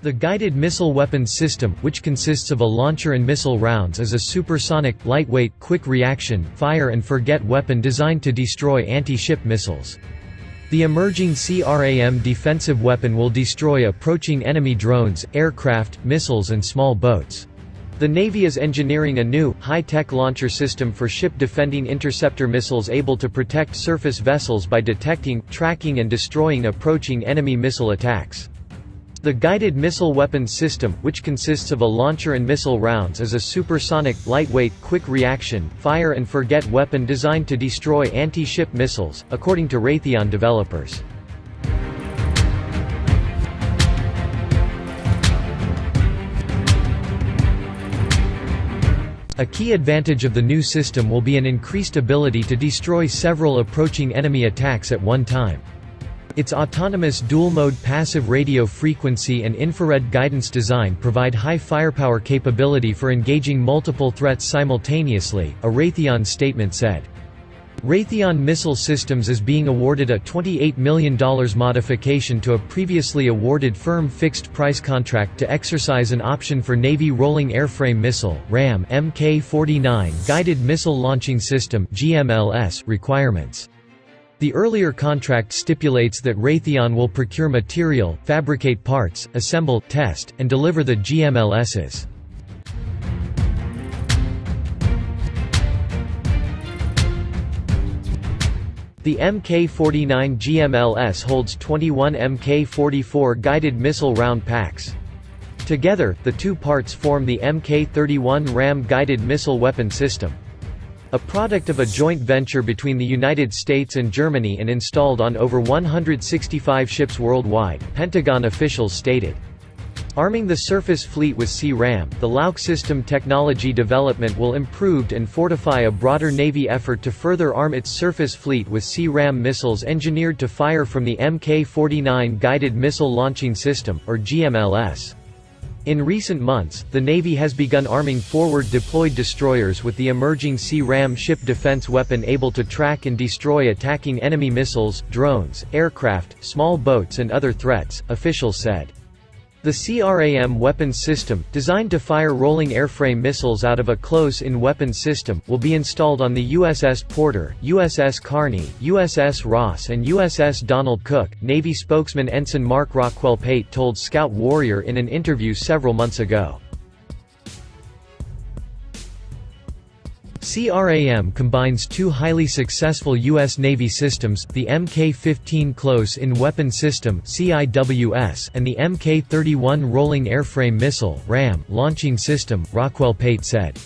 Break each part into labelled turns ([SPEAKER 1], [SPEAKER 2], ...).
[SPEAKER 1] The Guided Missile Weapons System, which consists of a launcher and missile rounds, is a supersonic, lightweight, quick-reaction, fire-and-forget weapon designed to destroy anti-ship missiles. The emerging SeaRAM defensive weapon will destroy approaching enemy drones, aircraft, missiles and small boats. The Navy is engineering a new, high-tech launcher system for ship-defending interceptor missiles able to protect surface vessels by detecting, tracking and destroying approaching enemy missile attacks. The Guided Missile Weapons System, which consists of a launcher and missile rounds, is a supersonic, lightweight, quick-reaction, fire-and-forget weapon designed to destroy anti-ship missiles, according to Raytheon developers. A key advantage of the new system will be an increased ability to destroy several approaching enemy attacks at one time. Its autonomous dual-mode passive radio frequency and infrared guidance design provide high firepower capability for engaging multiple threats simultaneously, a Raytheon statement said. Raytheon Missile Systems is being awarded a $28 million modification to a previously awarded firm fixed-price contract to exercise an option for Navy Rolling Airframe Missile (RAM) Mk-49 Guided Missile Launching System (GMLS) requirements. The earlier contract stipulates that Raytheon will procure material, fabricate parts, assemble, test, and deliver the GMLSs. The Mk-49 GMLS holds 21 Mk-44 guided missile round packs. Together, the two parts form the Mk-31 RAM Guided Missile Weapon System. A product of a joint venture between the United States and Germany and installed on over 165 ships worldwide, Pentagon officials stated. Arming the surface fleet with SeaRAM, the LAUC system technology development will improve and fortify a broader Navy effort to further arm its surface fleet with SeaRAM missiles engineered to fire from the Mk-49 Guided Missile Launching System, or GMLS. In recent months, the Navy has begun arming forward-deployed destroyers with the emerging SeaRAM ship defense weapon able to track and destroy attacking enemy missiles, drones, aircraft, small boats and other threats, officials said. The SeaRAM weapons system, designed to fire rolling airframe missiles out of a close-in weapons system, will be installed on the USS Porter, USS Carney, USS Ross and USS Donald Cook, Navy spokesman Ensign Mark Rockwell-Pate told Scout Warrior in an interview several months ago. SeaRAM combines two highly successful U.S. Navy systems, the Mk-15 Close-in Weapon System (CIWS) and the Mk-31 Rolling Airframe Missile (RAM) Launching System, Rockwell-Pate said.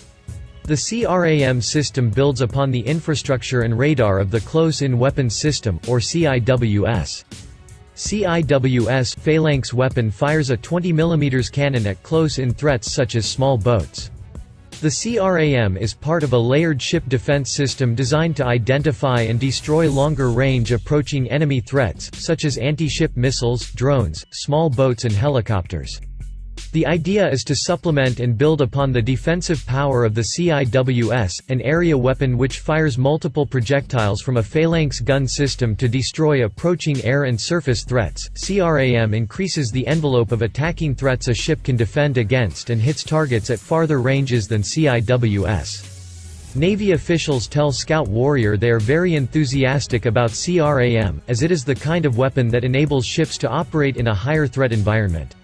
[SPEAKER 1] The SeaRAM system builds upon the infrastructure and radar of the Close-in Weapons System, or CIWS. CIWS Phalanx weapon fires a 20 mm cannon at close-in threats such as small boats. The SeaRAM is part of a layered ship defense system designed to identify and destroy longer-range approaching enemy threats, such as anti-ship missiles, drones, small boats and helicopters. The idea is to supplement and build upon the defensive power of the CIWS, an area weapon which fires multiple projectiles from a phalanx gun system to destroy approaching air and surface threats. SeaRAM increases the envelope of attacking threats a ship can defend against and hits targets at farther ranges than CIWS. Navy officials tell Scout Warrior they are very enthusiastic about SeaRAM, as it is the kind of weapon that enables ships to operate in a higher threat environment.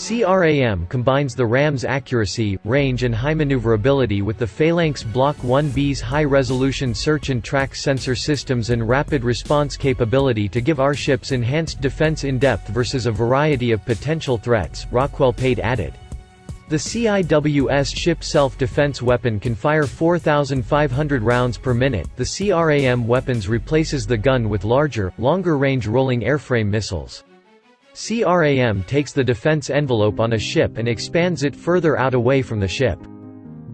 [SPEAKER 1] SeaRAM combines the RAM's accuracy, range and high maneuverability with the Phalanx Block 1B's high-resolution search and track sensor systems and rapid response capability to give our ships enhanced defense in-depth versus a variety of potential threats, Rockwell-Pate added. The CIWS ship self-defense weapon can fire 4,500 rounds per minute. The SeaRAM weapons replaces the gun with larger, longer-range rolling airframe missiles. SeaRAM takes the defense envelope on a ship and expands it further out away from the ship.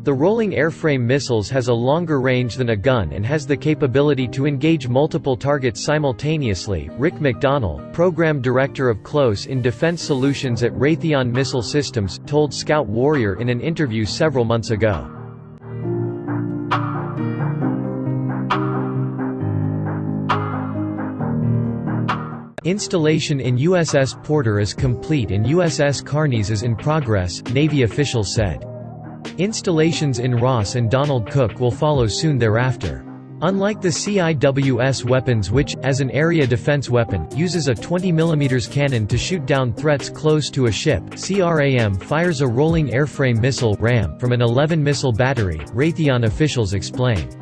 [SPEAKER 1] The rolling airframe missiles has a longer range than a gun and has the capability to engage multiple targets simultaneously. Rick McDonnell, program director of Close-in Defense Solutions at Raytheon Missile Systems, told Scout Warrior in an interview several months ago. Installation in USS Porter is complete and USS Carneys is in progress, Navy officials said. Installations in Ross and Donald Cook will follow soon thereafter. Unlike the CIWS weapons which, as an area defense weapon, uses a 20mm cannon to shoot down threats close to a ship, SeaRAM fires a rolling airframe missile (RAM) from an 11-missile battery, Raytheon officials explained.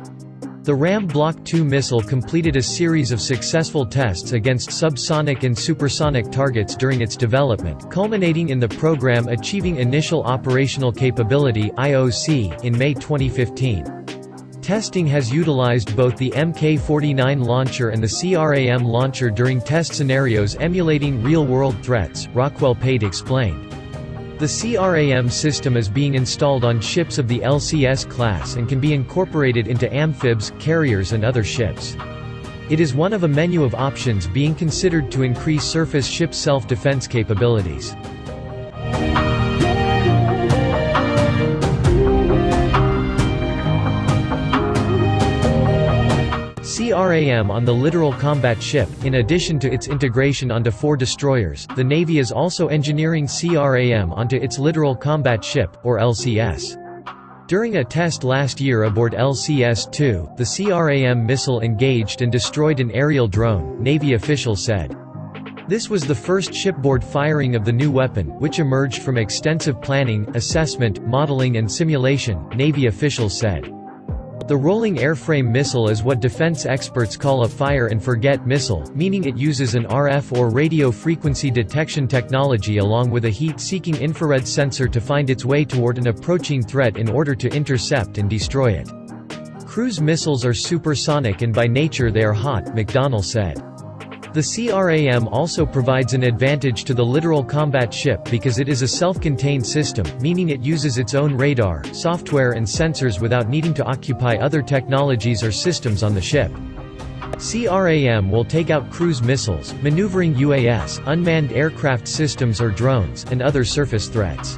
[SPEAKER 1] The RAM Block II missile completed a series of successful tests against subsonic and supersonic targets during its development, culminating in the program achieving Initial Operational Capability (IOC) in May 2015. Testing has utilized both the Mk-49 launcher and the SeaRAM launcher during test scenarios emulating real-world threats, Rockwell Pate explained. The SeaRAM system is being installed on ships of the LCS class and can be incorporated into amphibs, carriers and other ships. It is one of a menu of options being considered to increase surface ship self-defense capabilities. SeaRAM on the Littoral Combat Ship. In addition to its integration onto 4 destroyers, the Navy is also engineering SeaRAM onto its Littoral Combat Ship, or LCS. During a test last year aboard LCS-2, the SeaRAM missile engaged and destroyed an aerial drone, Navy officials said. This was the first shipboard firing of the new weapon, which emerged from extensive planning, assessment, modeling and simulation, Navy officials said. The rolling airframe missile is what defense experts call a fire-and-forget missile, meaning it uses an RF or radio frequency detection technology along with a heat-seeking infrared sensor to find its way toward an approaching threat in order to intercept and destroy it. Cruise missiles are supersonic and by nature they are hot, McDonnell said. The SeaRAM also provides an advantage to the littoral combat ship because it is a self-contained system, meaning it uses its own radar, software and sensors without needing to occupy other technologies or systems on the ship. SeaRAM will take out cruise missiles, maneuvering UAS, unmanned aircraft systems or drones, and other surface threats.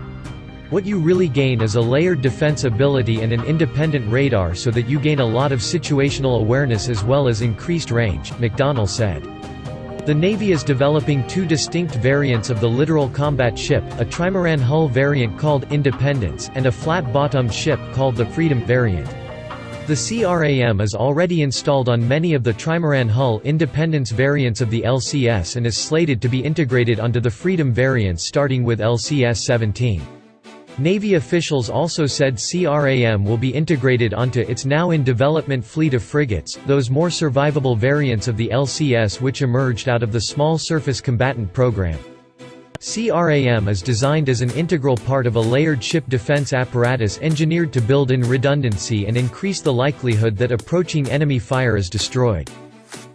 [SPEAKER 1] What you really gain is a layered defense ability and an independent radar so that you gain a lot of situational awareness as well as increased range, McDonnell said. The Navy is developing 2 distinct variants of the littoral combat ship, a trimaran hull variant called Independence, and a flat-bottomed ship called the Freedom variant. The SeaRAM is already installed on many of the trimaran hull Independence variants of the LCS and is slated to be integrated onto the Freedom variants starting with LCS-17. Navy officials also said SeaRAM will be integrated onto its now-in-development fleet of frigates, those more survivable variants of the LCS which emerged out of the Small Surface Combatant program. SeaRAM is designed as an integral part of a layered ship defense apparatus engineered to build in redundancy and increase the likelihood that approaching enemy fire is destroyed.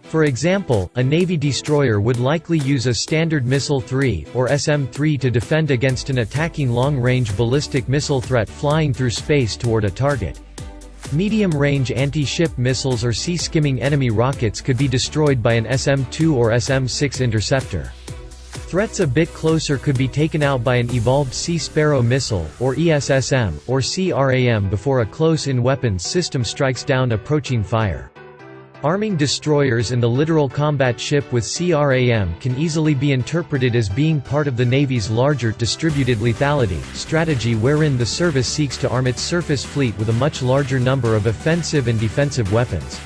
[SPEAKER 1] For example, a Navy destroyer would likely use a Standard Missile 3, or SM-3 to defend against an attacking long-range ballistic missile threat flying through space toward a target. Medium-range anti-ship missiles or sea-skimming enemy rockets could be destroyed by an SM-2 or SM-6 interceptor. Threats a bit closer could be taken out by an evolved Sea Sparrow missile, or ESSM, or SeaRAM before a close-in weapons system strikes down approaching fire. Arming destroyers and the littoral combat ship with SeaRAM can easily be interpreted as being part of the Navy's larger distributed lethality strategy wherein the service seeks to arm its surface fleet with a much larger number of offensive and defensive weapons.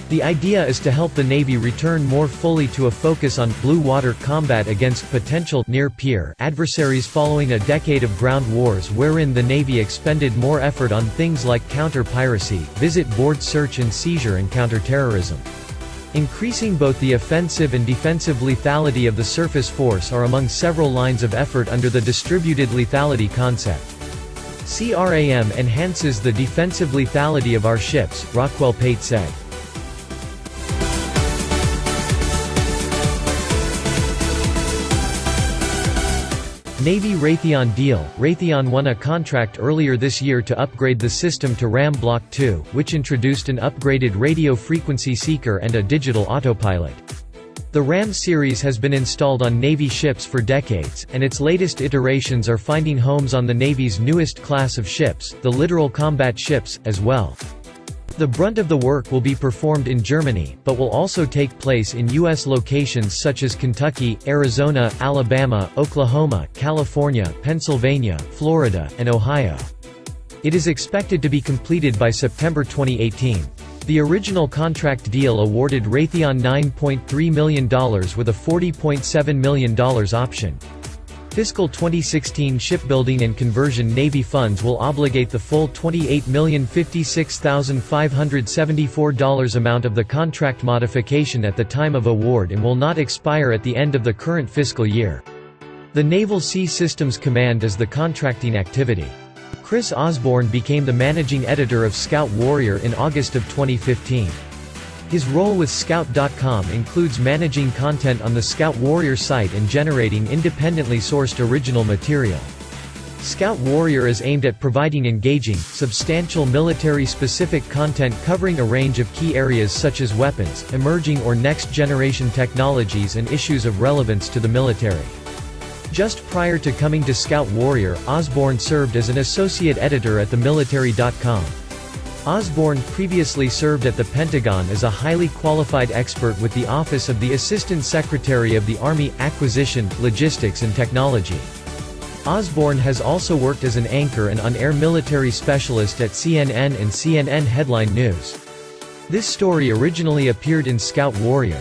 [SPEAKER 1] The idea is to help the Navy return more fully to a focus on blue water combat against potential near-peer adversaries following a decade of ground wars wherein the Navy expended more effort on things like counter-piracy, board search and seizure and counter-terrorism. Increasing both the offensive and defensive lethality of the surface force are among several lines of effort under the distributed lethality concept. SeaRAM enhances the defensive lethality of our ships, Rockwell Pate said. Navy Raytheon deal. Raytheon won a contract earlier this year to upgrade the system to RAM Block 2, which introduced an upgraded radio frequency seeker and a digital autopilot. The RAM series has been installed on Navy ships for decades, and its latest iterations are finding homes on the Navy's newest class of ships, the littoral combat ships, as well. The brunt of the work will be performed in Germany, but will also take place in U.S. locations such as Kentucky, Arizona, Alabama, Oklahoma, California, Pennsylvania, Florida, and Ohio. It is expected to be completed by September 2018. The original contract deal awarded Raytheon $9.3 million with a $40.7 million option. Fiscal 2016 shipbuilding and conversion Navy funds will obligate the full $28,056,574 amount of the contract modification at the time of award and will not expire at the end of the current fiscal year. The Naval Sea Systems Command is the contracting activity. Chris Osborne became the managing editor of Scout Warrior in August of 2015. His role with Scout.com includes managing content on the Scout Warrior site and generating independently sourced original material. Scout Warrior is aimed at providing engaging, substantial military-specific content covering a range of key areas such as weapons, emerging or next-generation technologies and issues of relevance to the military. Just prior to coming to Scout Warrior, Osborne served as an associate editor at themilitary.com. Osborne previously served at the Pentagon as a highly qualified expert with the Office of the Assistant Secretary of the Army, Acquisition, Logistics and Technology. Osborne has also worked as an anchor and on-air military specialist at CNN and CNN Headline News. This story originally appeared in Scout Warrior.